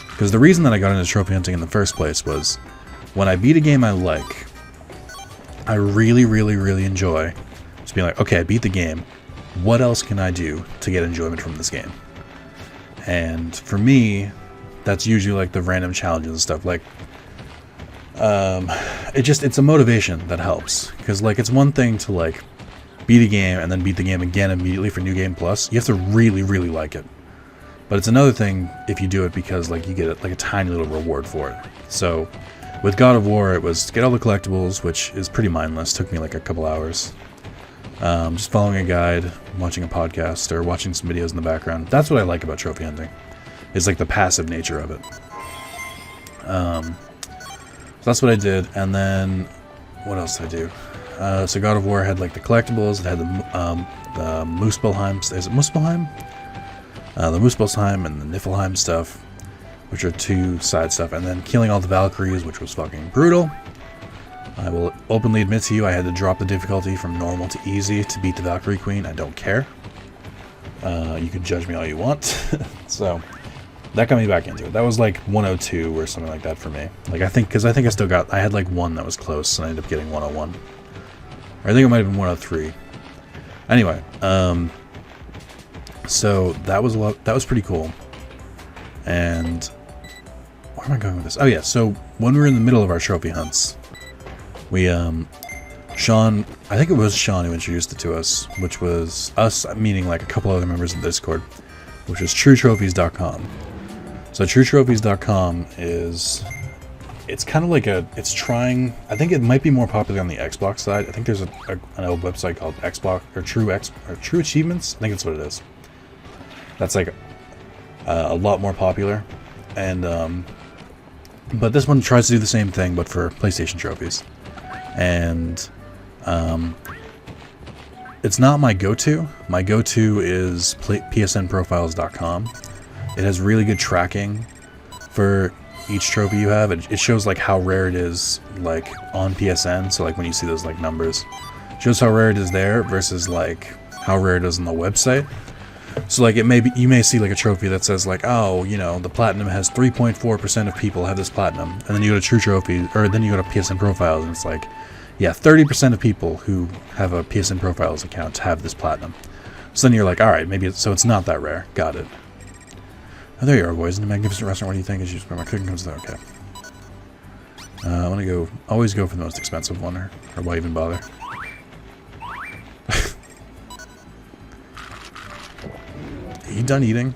[SPEAKER 1] Because the reason that I got into trophy hunting in the first place was when I beat a game I like, I really, really, really enjoy just being like, okay, I beat the game. What else can I do to get enjoyment from this game? And for me, that's usually like the random challenges and stuff. Like, it's a motivation that helps. Because like, it's one thing to like beat a game and then beat the game again immediately for New Game Plus. You have to really, really like it. But it's another thing if you do it because like you get like a tiny little reward for it. So with God of War, it was get all the collectibles, which is pretty mindless. Took me like a couple hours. Just following a guide, watching a podcast, or watching some videos in the background. That's what I like about trophy hunting. It's like the passive nature of it. So that's what I did. And then what else did I do? So God of War had like the collectibles. It had the Muspelheim. Is it Muspelheim? The Muspelheim and the Niflheim stuff, which are 2 side stuff. And then killing all the Valkyries, which was fucking brutal. I will openly admit to you, I had to drop the difficulty from normal to easy to beat the Valkyrie Queen. I don't care. You can judge me all you want. So that got me back into it. That was like 102 or something like that for me. Like I think I still got, I had like one that was close and I ended up getting 101. Or I think it might have been 103. Anyway, so that was pretty cool. And where am I going with this? Oh yeah, so when we were in the middle of our trophy hunts, we, Sean, I think it was Sean who introduced it to us, which was us, meaning like a couple other members of the Discord. which is truetrophies.com. So truetrophies.com is, it's kind of like it's trying, I think it might be more popular on the Xbox side. I think there's an old website called Xbox or True Achievements. I think that's what it is. That's like a lot more popular, and but this one tries to do the same thing, but for PlayStation trophies. And it's not my go-to. My go-to is psnprofiles.com. It has really good tracking for each trophy you have. It shows like how rare it is like on PSN. So like when you see those like numbers, it shows how rare it is there versus like how rare it is on the website. So like you may see like a trophy that says like, oh, you know, the platinum has 3.4% of people have this platinum, and then you go to True Trophy, or then you go to PSN Profiles, and it's like, yeah, 30% of people who have a PSN Profiles account have this platinum. So then you're like, all right, maybe it's not that rare. Got it. Oh, there you are, boys, in the magnificent restaurant. What do you think? Is just where my cooking comes to? Okay. I want to always go for the most expensive one, or why even bother? You done eating?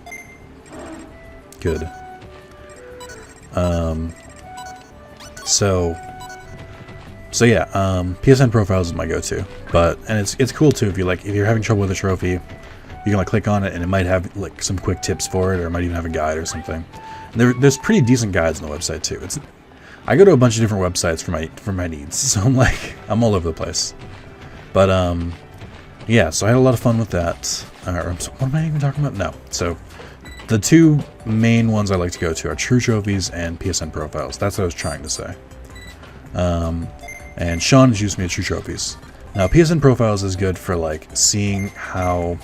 [SPEAKER 1] Good. So yeah, PSN Profiles is my go-to, and it's cool too if you're having trouble with a trophy, you can like click on it and it might have like some quick tips for it, or it might even have a guide or something. And there's pretty decent guides on the website too. I go to a bunch of different websites for my needs, so I'm all over the place. But yeah, so I had a lot of fun with that. What am I even talking about? No. So the two main ones I like to go to are True Trophies and PSN Profiles. That's what I was trying to say. And Sean introduced me to True Trophies. Now PSN Profiles is good for like seeing how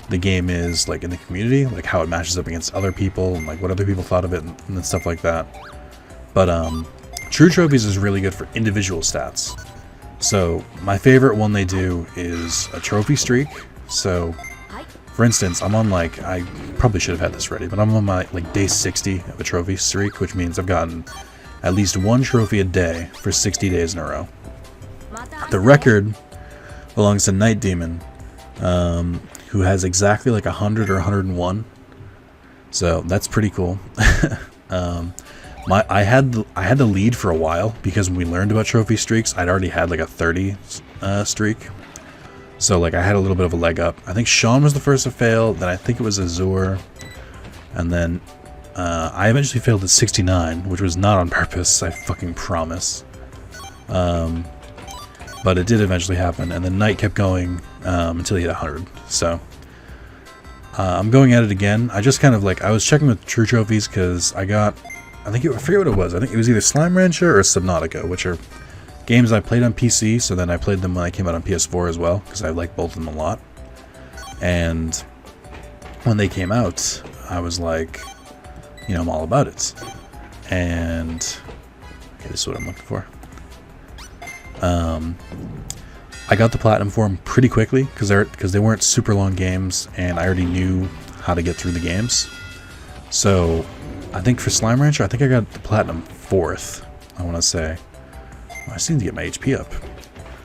[SPEAKER 1] the game is like in the community, like how it matches up against other people and like what other people thought of it and stuff like that. But True Trophies is really good for individual stats. So my favorite one they do is a trophy streak. So for instance, I'm on like, I probably should have had this ready, but I'm on my like day 60 of a trophy streak, which means I've gotten at least one trophy a day for 60 days in a row. The record belongs to Night Demon, who has exactly like 100 or 101. So that's pretty cool. I had the lead for a while because when we learned about trophy streaks, I'd already had like a 30 streak. So like I had a little bit of a leg up. I think Sean was the first to fail, then I think it was Azure, and then I eventually failed at 69, which was not on purpose, I fucking promise. But it did eventually happen, and then Knight kept going until he hit 100. So I'm going at it again. I just kind of like, I was checking with True Trophies because I forget what it was. I think it was either Slime Rancher or Subnautica, which are games I played on PC, so then I played them when I came out on PS4 as well, because I like both of them a lot. And when they came out, I was like, you know, I'm all about it. And okay, this is what I'm looking for. I got the platinum for them pretty quickly because they weren't super long games, and I already knew how to get through the games. So I think for Slime Rancher, I think I got the platinum 4th. I want to say. I just need to get my HP up.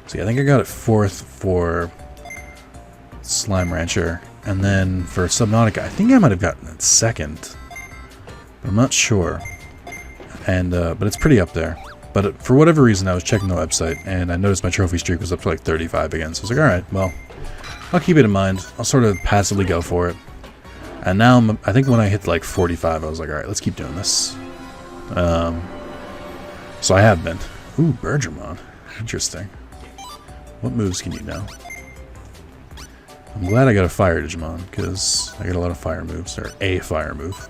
[SPEAKER 1] So yeah, I think I got it 4th for Slime Rancher, and then for Subnautica, I think I might have gotten it 2nd. But I'm not sure. And but it's pretty up there. But for whatever reason, I was checking the website, and I noticed my trophy streak was up to like 35 again. So I was like, alright, well, I'll keep it in mind. I'll sort of passively go for it. And now, I think when I hit like 45, I was like, alright, let's keep doing this. So I have been. Ooh, Bergermon. Interesting. What moves can you know? I'm glad I got a fire Digimon, because I got a lot of fire moves, or a fire move.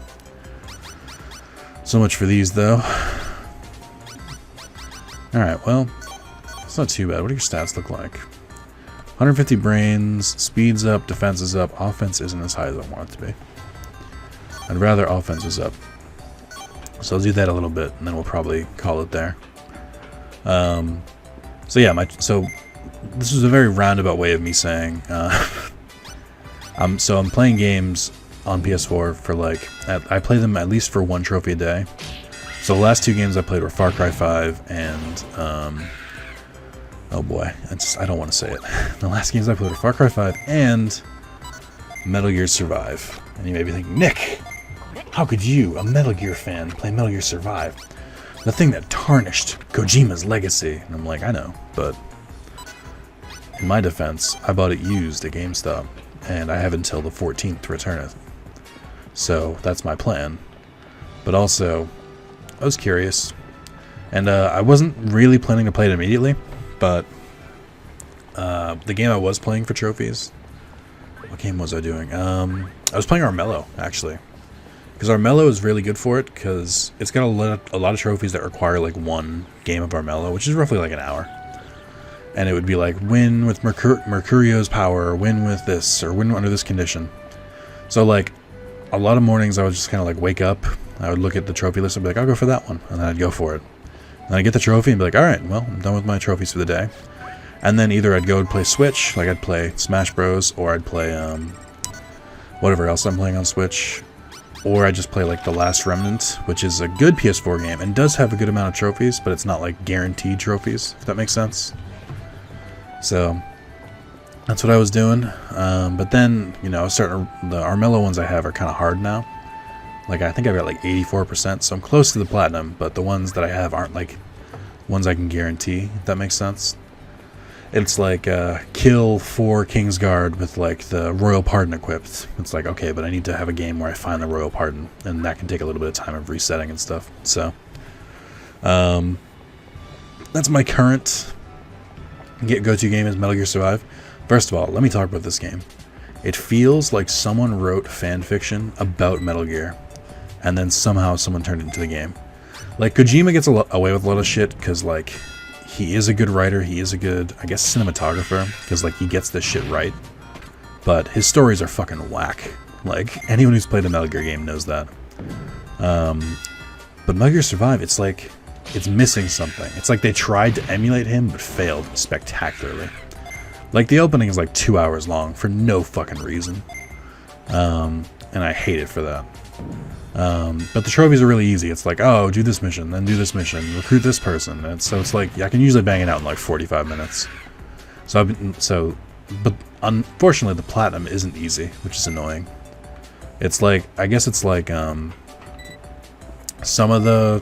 [SPEAKER 1] So much for these, though. Alright, well, it's not too bad. What do your stats look like? 150 brains, speed's up, defense is up, offense isn't as high as I want it to be. I'd rather offense was up. So I'll do that a little bit, and then we'll probably call it there. So yeah, so this is a very roundabout way of me saying, I'm playing games on PS4 for like, I play them at least for one trophy a day. So the last two games I played were Far Cry 5 and, oh boy, I don't want to say it. The last games I played were Far Cry 5 and Metal Gear Survive. And you may be thinking, Nick, how could you, a Metal Gear fan, play Metal Gear Survive? The thing that tarnished Kojima's legacy. And I'm like, I know, but in my defense, I bought it used at GameStop, and I have until the 14th to return it. So that's my plan. But also, I was curious, and I wasn't really planning to play it immediately, but the game I was playing for trophies, what game was I doing? I was playing Armello, actually. Because Armello is really good for it, because it's got a lot of trophies that require like one game of Armello, which is roughly like an hour. And it would be like, win with Mercurio's power, or win with this, or win under this condition. So like, a lot of mornings I would just kind of like wake up, I would look at the trophy list and be like, I'll go for that one, and then I'd go for it. And I'd get the trophy and be like, alright, well, I'm done with my trophies for the day. And then either I'd go and play Switch, like I'd play Smash Bros, or I'd play whatever else I'm playing on Switch. Or I just play like The Last Remnant, which is a good PS4 game and does have a good amount of trophies, but it's not like guaranteed trophies, if that makes sense. So that's what I was doing. But then, you know, the Armello ones I have are kind of hard now. Like I think I've got like 84%, so I'm close to the platinum, but the ones that I have aren't like ones I can guarantee, if that makes sense. It's like kill 4 Kingsguard with like the Royal Pardon equipped. It's like, okay, but I need to have a game where I find the Royal Pardon, and that can take a little bit of time of resetting and stuff. So that's my current go-to game is Metal Gear Survive. First of all, let me talk about this game. It feels like someone wrote fan fiction about Metal Gear, and then somehow someone turned it into the game. Like Kojima gets away with a lot of shit because like he is a good writer, he is a good, I guess, cinematographer, because like he gets this shit right. But his stories are fucking whack. Like anyone who's played a Metal Gear game knows that. But Metal Gear Survive, it's like it's missing something. It's like they tried to emulate him but failed spectacularly. Like the opening is like 2 hours long for no fucking reason. And I hate it for that. But the trophies are really easy. It's like, oh, do this mission, then do this mission, recruit this person. And so it's like I can usually bang it out in like 45 minutes. But unfortunately, the platinum isn't easy, which is annoying. It's like, I guess it's like some of the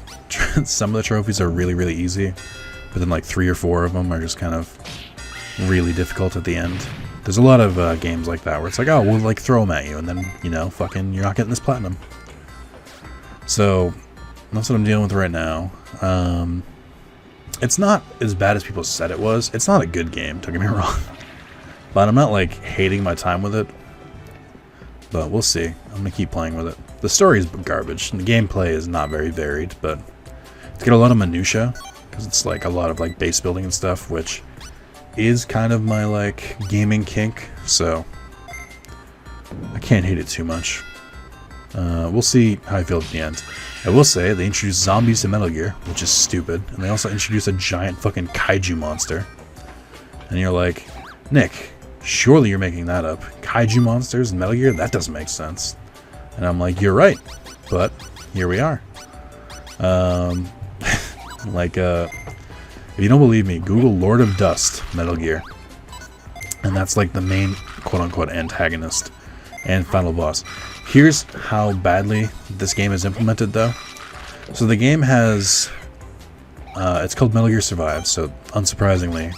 [SPEAKER 1] trophies are really, really easy, but then like 3 or 4 of them are just kind of really difficult at the end. There's a lot of games like that where it's like, oh, we'll like throw them at you, and then, you know, fucking you're not getting this platinum. So that's what I'm dealing with right now. It's not as bad as people said it was. It's not a good game, don't get me wrong. But I'm not like hating my time with it. But we'll see. I'm gonna keep playing with it. The story is garbage, and the gameplay is not very varied, but it's got a lot of minutia, because it's like a lot of like base building and stuff, which is kind of my like gaming kink, so I can't hate it too much. We'll see how I feel at the end. I will say they introduced zombies to Metal Gear, which is stupid, and they also introduced a giant fucking kaiju monster. And you're like, Nick, surely you're making that up. Kaiju monsters in Metal Gear? That doesn't make sense. And I'm like, you're right, but here we are. If you don't believe me, Google Lord of Dust Metal Gear. And that's like the main quote-unquote antagonist and final boss. Here's how badly this game is implemented, though. So the game has... it's called Metal Gear Survive, so unsurprisingly,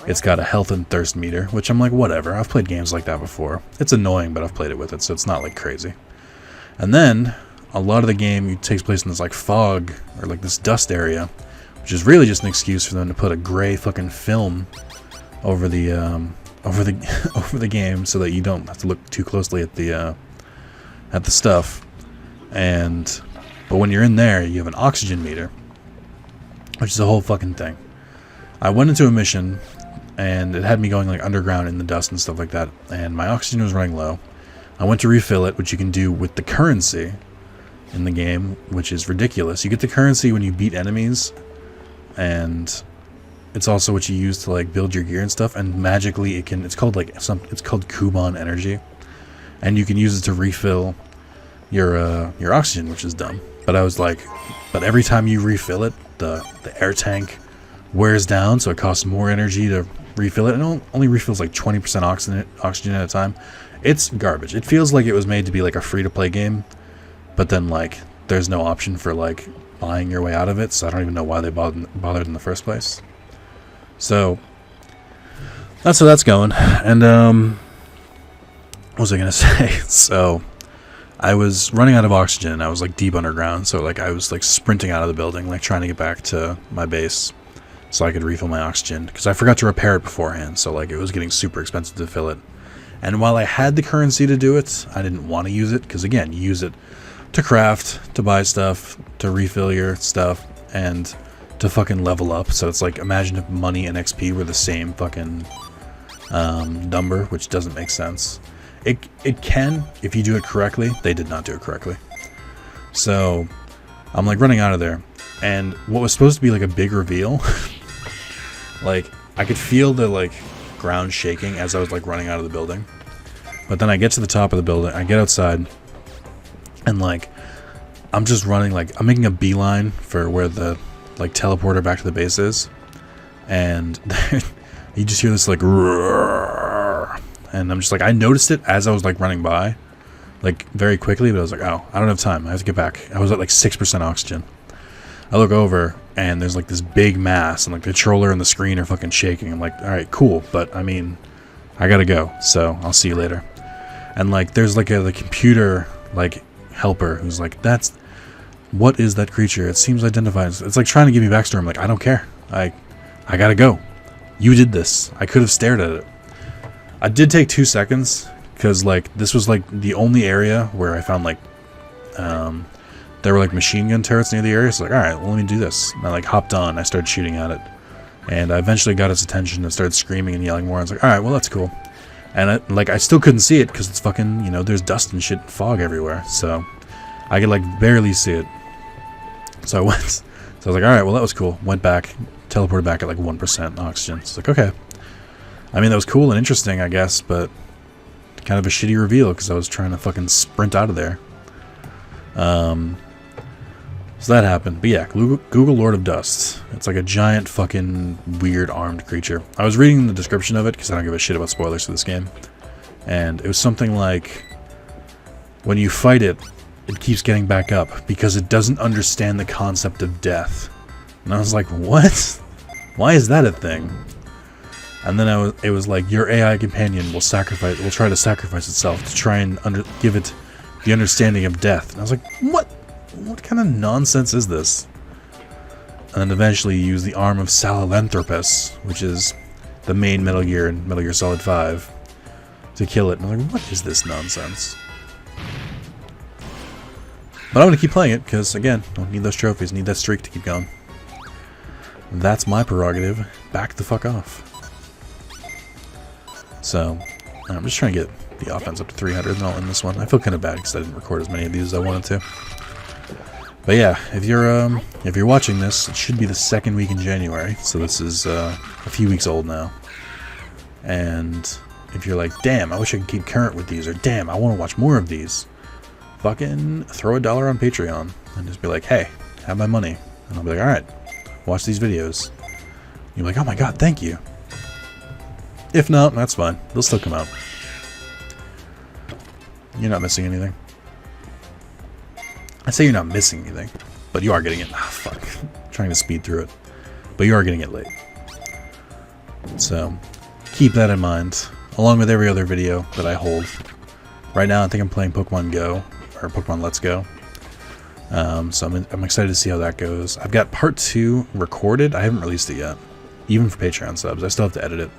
[SPEAKER 1] it's got a health and thirst meter, which I'm like, whatever. I've played games like that before. It's annoying, but I've played it with it, so it's not like crazy. And then, a lot of the game takes place in this like fog, or like this dust area, which is really just an excuse for them to put a gray fucking film over the over the game, so that you don't have to look too closely at the stuff. But when you're in there, you have an oxygen meter, which is a whole fucking thing. I went into a mission, and it had me going like underground in the dust and stuff like that, and my oxygen was running low. I went to refill it, which you can do with the currency in the game, which is ridiculous. You get the currency when you beat enemies, and it's also what you use to like build your gear and stuff, and magically it's called Kuban energy, and you can use it to refill your oxygen, which is dumb. But I was like, but every time you refill it, the air tank wears down, so it costs more energy to refill it, and it only refills like 20% oxygen at a time. It's garbage. It feels like it was made to be like a free-to-play game, but then like there's no option for like buying your way out of it, so I don't even know why they bothered in the first place. So that's how that's going. And what was I gonna say? So I was running out of oxygen. I was like deep underground, so like I was like sprinting out of the building, like trying to get back to my base so I could refill my oxygen, because I forgot to repair it beforehand, so like it was getting super expensive to fill it. And while I had the currency to do it, I didn't want to use it, because again, you use it to craft, to buy stuff, to refill your stuff, and to fucking level up. So it's like, imagine if money and XP were the same fucking number, which doesn't make sense. It can, if you do it correctly. They did not do it correctly. So I'm like running out of there, and what was supposed to be like a big reveal, like I could feel the like ground shaking as I was like running out of the building. But then I get to the top of the building, I get outside, and like I'm just running, like I'm making a beeline for where the like teleporter back to the base is, and you just hear this like roar, and I'm just like, I noticed it as I was like running by, like very quickly, but I was like, oh, I don't have time, I have to get back. I was at like 6% oxygen. I look over and there's like this big mass, and like the controller and the screen are fucking shaking. I'm like, alright, cool, but I mean, I gotta go, so I'll see you later. And like there's like the computer like helper who's like, what is that creature? It seems identified. It's like trying to give me backstory. I'm like, I don't care. I gotta go. You did this. I could have stared at it. I did take 2 seconds, because like this was like the only area where I found like there were like machine gun turrets near the area. So like, alright, well, let me do this. And I like hopped on, I started shooting at it, and I eventually got its attention and started screaming and yelling more. I was like, alright, well, that's cool. And I still couldn't see it because it's fucking, you know, there's dust and shit and fog everywhere, so I could like barely see it. So I went, so I was like, alright, well, that was cool. Went back, teleported back at like 1% oxygen. It's like, okay. I mean, that was cool and interesting, I guess, but kind of a shitty reveal because I was trying to fucking sprint out of there. So that happened. But yeah, Google Lord of Dust. It's like a giant fucking weird armed creature. I was reading the description of it because I don't give a shit about spoilers for this game. And it was something like, when you fight it, it keeps getting back up because it doesn't understand the concept of death. And I was like, what? Why is that a thing? And then it was like, your AI companion will try to sacrifice itself to try and give it the understanding of death. And I was like, what? What kind of nonsense is this? And then eventually you use the arm of Sahelanthropus, which is the main Metal Gear in Metal Gear Solid 5, to kill it. And I'm like, what is this nonsense? But I'm going to keep playing it, because, again, don't need those trophies, need that streak to keep going. That's my prerogative. Back the fuck off. So, I'm just trying to get the offense up to 300, and I'll end this one. I feel kind of bad because I didn't record as many of these as I wanted to. But yeah, if you're watching this, it should be the second week in January, so this is a few weeks old now. And if you're like, damn, I wish I could keep current with these, or damn, I want to watch more of these, fucking throw $1 on Patreon and just be like, hey, have my money. And I'll be like, alright, watch these videos. You're like, oh my god, thank you. If not, that's fine. They'll still come out. You're not missing anything. I say you're not missing anything, but you are getting it. Ah, fuck. I'm trying to speed through it. But you are getting it late. So, keep that in mind, along with every other video that I hold. Right now, I think I'm playing Pokemon Go, or Pokemon Let's Go. So I'm excited to see how that goes. I've got part 2 recorded. I haven't released it yet, even for Patreon subs. I still have to edit it.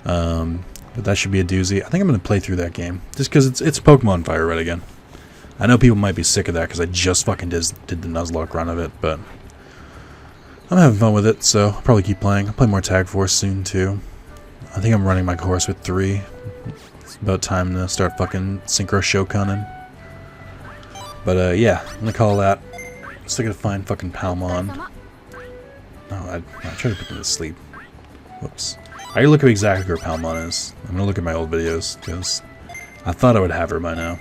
[SPEAKER 1] But that should be a doozy. I think I'm going to play through that game, just because it's Pokemon Fire Red again. I know people might be sick of that because I just fucking did the Nuzlocke run of it, but I'm having fun with it, so I'll probably keep playing. I'll play more Tag Force soon, too. I think I'm running my course with 3. It's about time to start fucking Synchro Shokunin. But, yeah, I'm gonna call that. Still gotta find fucking Palmon. Oh, I tried to put him to sleep. Whoops. I gotta look at exactly where Palmon is. I'm gonna look at my old videos, because I thought I would have her by now.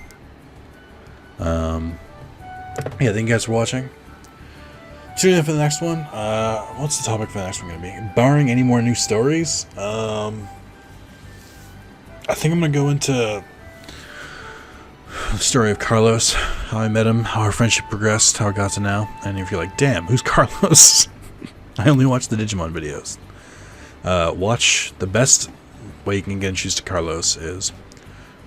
[SPEAKER 1] Yeah, thank you guys for watching. Tune in for the next one. What's the topic for the next one going to be? Barring any more new stories, I think I'm going to go into the story of Carlos, how I met him, how our friendship progressed, how it got to now. And if you're like, damn, who's Carlos? I only watch the Digimon videos. Watch the best way you can get introduced to Carlos is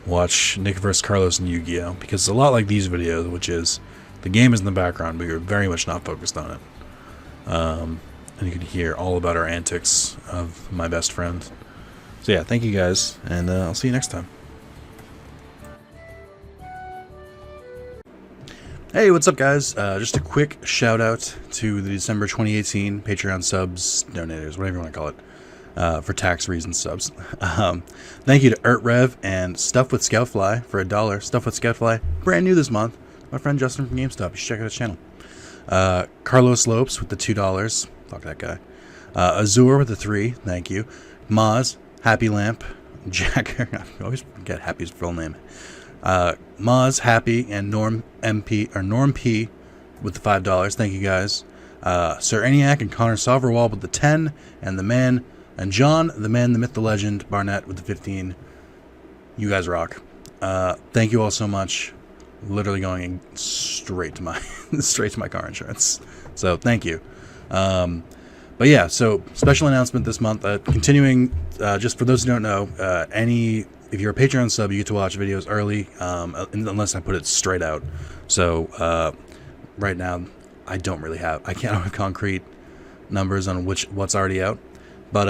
[SPEAKER 1] watch Nick vs. Carlos and Yu-Gi-Oh! Because it's a lot like these videos, which is the game is in the background, but you're very much not focused on it. And you can hear all about our antics of my best friend. So yeah, thank you guys, and I'll see you next time. Hey, what's up, guys? Just a quick shout out to the December 2018 Patreon subs, donators, whatever you want to call it, for tax reasons subs. Thank you to ErtRev and Stuff with Scoutfly for $1. Stuff with Scoutfly, brand new this month. My friend Justin from GameStop. You should check out his channel. Carlos Lopes with the $2. Fuck that guy. Azure with the $3. Thank you. Maz, Happy Lamp, Jack. I always forget Happy's full name. Maz, Happy, and Norm P with the $5. Thank you guys. Sir ENIAC and Connor Solverwall with the 10, and the man, and John, the man, the myth, the legend, Barnett with the 15. You guys rock. Thank you all so much. Literally going straight to my car insurance. So thank you. But yeah, so special announcement this month. Continuing, just for those who don't know, if you're a Patreon sub, you get to watch videos early, unless I put it straight out. So right now, I can't have concrete numbers on what's already out, but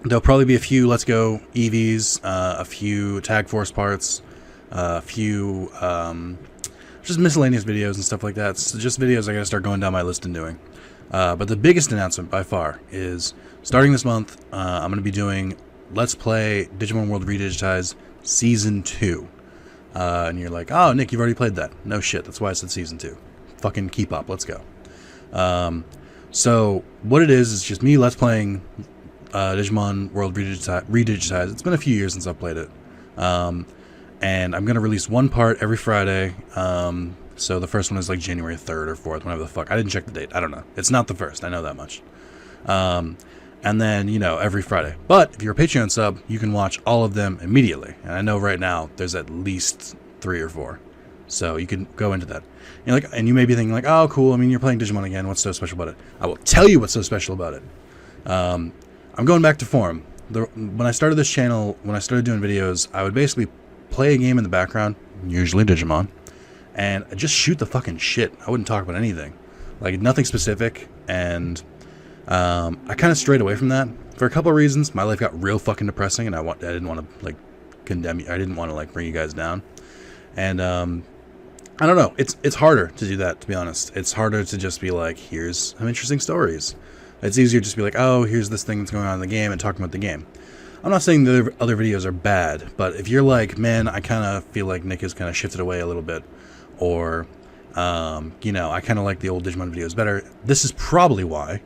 [SPEAKER 1] there'll probably be a few Let's Go EVs, a few Tag Force parts, a few just miscellaneous videos and stuff like that. So just videos I gotta start going down my list and doing. But the biggest announcement by far is starting this month, I'm going to be doing Let's Play Digimon World Redigitize Season 2. And you're like, oh, Nick, you've already played that. No shit, that's why I said Season 2. Fucking keep up, let's go. So what it is just me Let's Playing Digimon World Redigitize. It's been a few years since I've played it. And I'm going to release one part every Friday. So the first one is like January 3rd or 4th, whatever the fuck. I didn't check the date. I don't know. It's not the first. I know that much. And then, every Friday. But if you're a Patreon sub, you can watch all of them immediately. And I know right now there's at least 3 or 4. So you can go into that. And you may be thinking like, oh, cool. I mean, you're playing Digimon again. What's so special about it? I will tell you what's so special about it. I'm going back to form. When I started this channel, when I started doing videos, I would basically play a game in the background, usually Digimon, and just shoot the fucking shit. I wouldn't talk about anything. Like, nothing specific, and I kind of strayed away from that for a couple of reasons. My life got real fucking depressing, and I didn't want to, condemn you. I didn't want to, bring you guys down. And, I don't know. It's harder to do that, to be honest. It's harder to just be like, here's some interesting stories. It's easier to just be like, oh, here's this thing that's going on in the game, and talking about the game. I'm not saying the other videos are bad, but if you're like, man, I kind of feel like Nick has kind of shifted away a little bit, or, I kind of like the old Digimon videos better, this is probably why.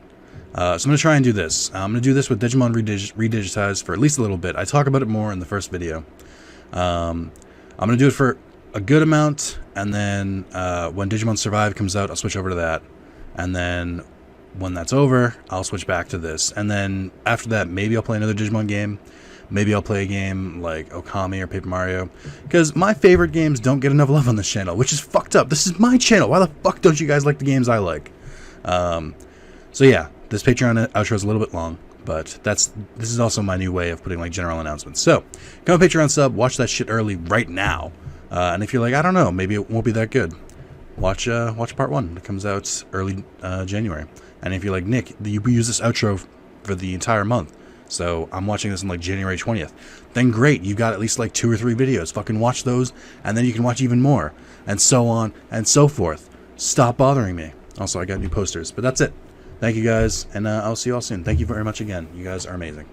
[SPEAKER 1] So I'm going to try and do this. I'm going to do this with Digimon Redigitize for at least a little bit. I talk about it more in the first video. I'm going to do it for a good amount, and then when Digimon Survive comes out, I'll switch over to that. And then when that's over, I'll switch back to this. And then after that, maybe I'll play another Digimon game. Maybe I'll play a game like Okami or Paper Mario. Because my favorite games don't get enough love on this channel, which is fucked up. This is my channel. Why the fuck don't you guys like the games I like? So yeah, this Patreon outro is a little bit long, but this is also my new way of putting general announcements. So, come on Patreon sub, watch that shit early right now. And if you're like, I don't know, maybe it won't be that good, watch part 1. It comes out early January. And if you're like, Nick, you use this outro for the entire month, so I'm watching this on January 20th, then great, you got at least 2 or 3 videos. Fucking watch those, and then you can watch even more, and so on and so forth. Stop bothering me. Also, I got new posters, but that's it. Thank you guys, and I'll see you all soon. Thank you very much again. You guys are amazing.